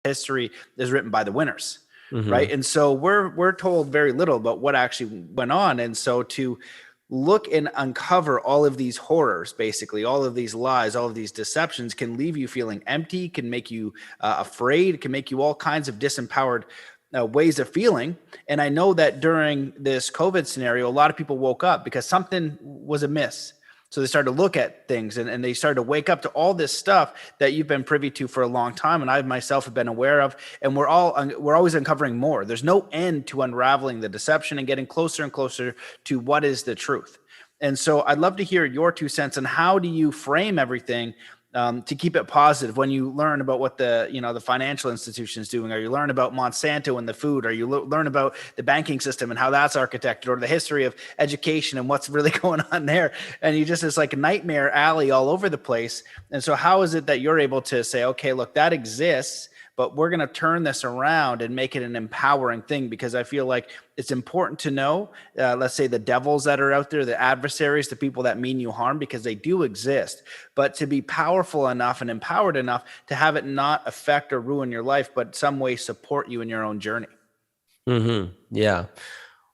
history is written by the winners. Mm-hmm. Right. And so we're told very little about what actually went on. And so to look and uncover all of these horrors, basically all of these lies, all of these deceptions, can leave you feeling empty, can make you afraid, can make you all kinds of disempowered ways of feeling. And I know that during this COVID scenario, a lot of people woke up because something was amiss. So they started to look at things, and they started to wake up to all this stuff that you've been privy to for a long time, and I myself have been aware of. And we're always uncovering more. There's no end to unraveling the deception and getting closer and closer to what is the truth. And so I'd love to hear your 2 cents on how do you frame everything to keep it positive when you learn about what the financial institutions doing, or you learn about Monsanto and the food, or you learn about the banking system and how that's architected, or the history of education and what's really going on there. And you just, it's like a nightmare alley all over the place. And so how is it that you're able to say, okay, look, that exists, but we're going to turn this around and make it an empowering thing? Because I feel like it's important to know, let's say the devils that are out there, the adversaries, the people that mean you harm, because they do exist, but to be powerful enough and empowered enough to have it not affect or ruin your life, but some way support you in your own journey. Mm-hmm. Yeah.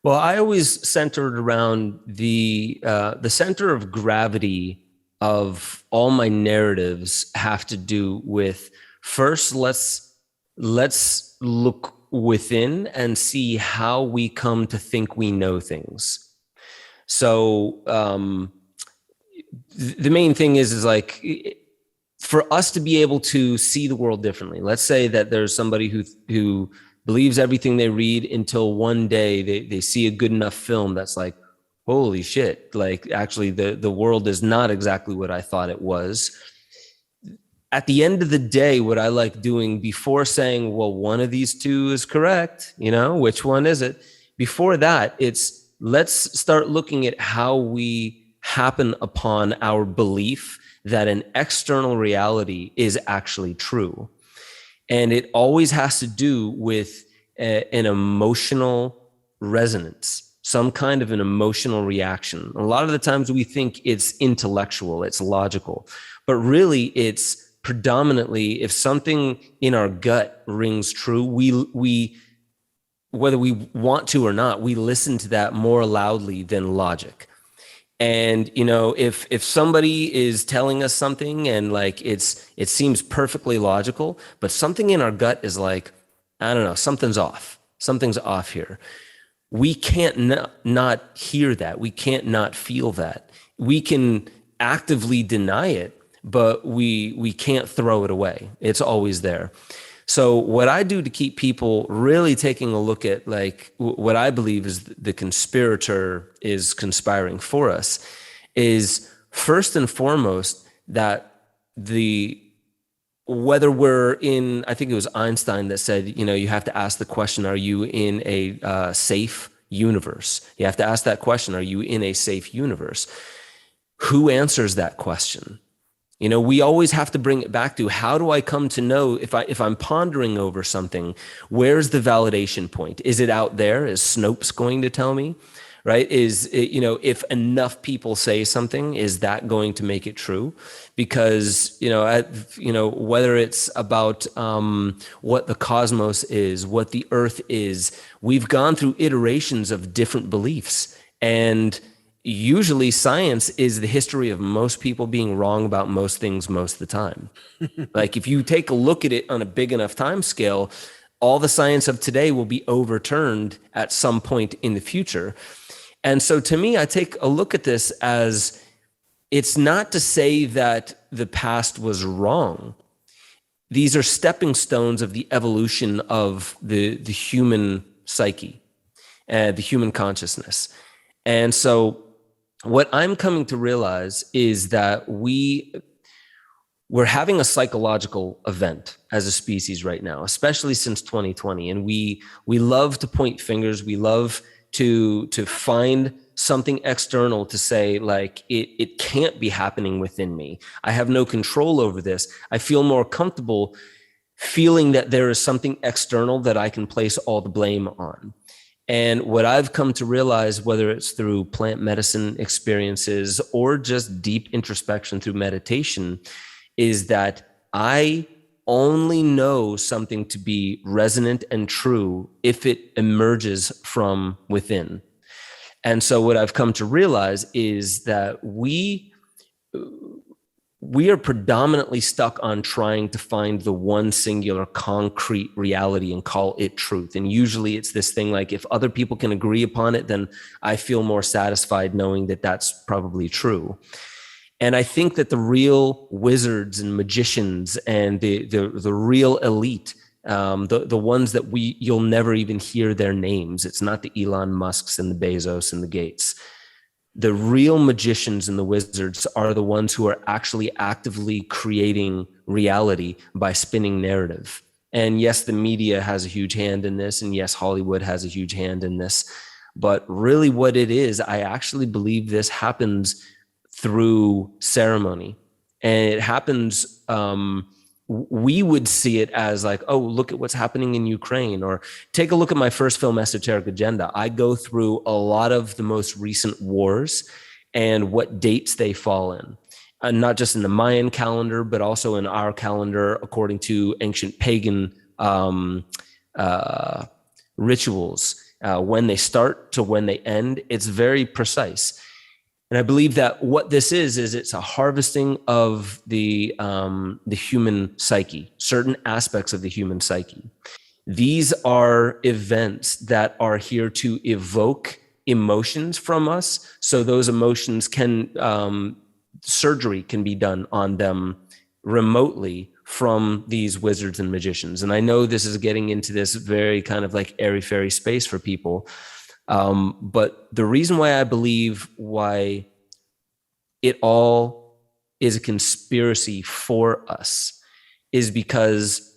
Well, I always centered around the center of gravity of all my narratives have to do with, first, let's look within and see how we come to think we know things. So the main thing is like, for us to be able to see the world differently. Let's say that there's somebody who believes everything they read until one day they see a good enough film that's like, holy shit, like actually the world is not exactly what I thought it was. At the end of the day, what I like doing before saying, well, one of these two is correct, which one is it? Before that, it's let's start looking at how we happen upon our belief that an external reality is actually true. And it always has to do with an emotional resonance, some kind of an emotional reaction. A lot of the times we think it's intellectual, it's logical, but really it's predominantly, if something in our gut rings true, we whether we want to or not, we listen to that more loudly than logic. And if somebody is telling us something and like it seems perfectly logical, but something in our gut is like, I don't know, something's off here. We can't not hear that. We can't not feel that. We can actively deny it, but we can't throw it away. It's always there. So what I do to keep people really taking a look at like what I believe is the conspirator is conspiring for us is first and foremost that whether we're in, I think it was Einstein that said, you have to ask the question, are you in a safe universe? You have to ask that question, are you in a safe universe? Who answers that question? We always have to bring it back to, how do I come to know if I'm pondering over something, where's the validation point? Is it out there? Is Snopes going to tell me, right? Is it, if enough people say something, is that going to make it true? Because, whether it's about what the cosmos is, what the earth is, we've gone through iterations of different beliefs, and usually science is the history of most people being wrong about most things most of the time. Like if you take a look at it on a big enough time scale, all the science of today will be overturned at some point in the future. And so to me, I take a look at this as, it's not to say that the past was wrong. These are stepping stones of the evolution of the human psyche, the human consciousness. And so what I'm coming to realize is that we're having a psychological event as a species right now, especially since 2020. And we love to point fingers. We love to find something external to say, like, it can't be happening within me. I have no control over this. I feel more comfortable feeling that there is something external that I can place all the blame on. And what I've come to realize, whether it's through plant medicine experiences or just deep introspection through meditation, is that I only know something to be resonant and true if it emerges from within. And so what I've come to realize is that we are predominantly stuck on trying to find the one singular concrete reality and call it truth. And usually it's this thing like, if other people can agree upon it, then I feel more satisfied knowing that that's probably true. And I think that the real wizards and magicians and the real elite, the ones that you'll never even hear their names. It's not the Elon Musks and the Bezos and the Gates. The real magicians and the wizards are the ones who are actually actively creating reality by spinning narrative. And yes, the media has a huge hand in this. And yes, Hollywood has a huge hand in this. But really what it is, I actually believe this happens through ceremony. And it happens, we would see it as like, oh, look at what's happening in Ukraine, or take a look at my first film, Esoteric Agenda. I go through a lot of the most recent wars and what dates they fall in, not just in the Mayan calendar, but also in our calendar, according to ancient pagan rituals, when they start to when they end. It's very precise. And I believe that what this is it's a harvesting of the human psyche, certain aspects of the human psyche. These are events that are here to evoke emotions from us. So those emotions can, surgery can be done on them remotely from these wizards and magicians. And I know this is getting into this very kind of like airy-fairy space for people. But the reason why I believe why it all is a conspiracy for us is because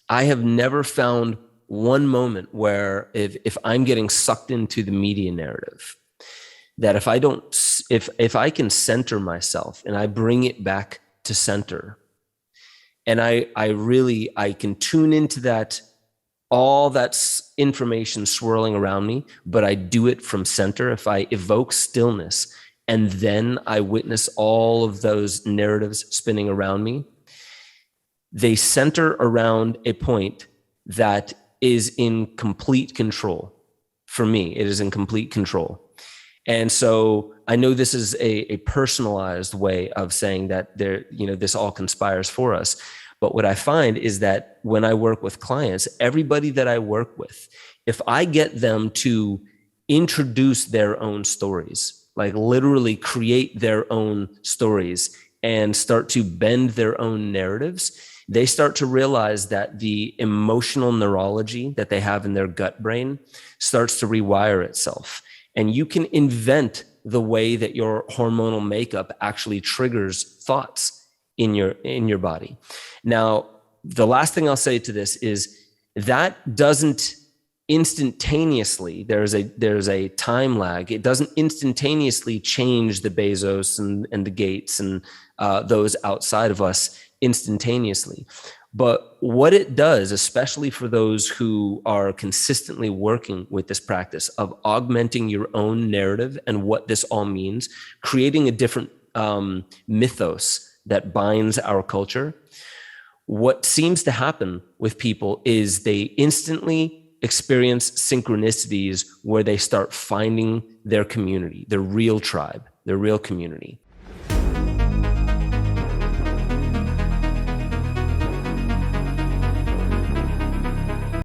I have never found one moment where if I'm getting sucked into the media narrative, that if I can center myself and I bring it back to center, and I can tune into that, all that's information swirling around me, but I do it from center. If I evoke stillness and then I witness all of those narratives spinning around me, they center around a point that is in complete control. For me, it is in complete control. And so I know this is a personalized way of saying that this all conspires for us. But what I find is that when I work with clients, everybody that I work with, if I get them to introduce their own stories, like literally create their own stories and start to bend their own narratives, they start to realize that the emotional neurology that they have in their gut brain starts to rewire itself. And you can invent the way that your hormonal makeup actually triggers thoughts in your body. Now, the last thing I'll say to this is that doesn't instantaneously, there's a time lag. It doesn't instantaneously change the Bezos and the Gates and those outside of us instantaneously. But what it does, especially for those who are consistently working with this practice of augmenting your own narrative and what this all means, creating a different mythos that binds our culture, what seems to happen with people is they instantly experience synchronicities where they start finding their community, their real tribe, their real community.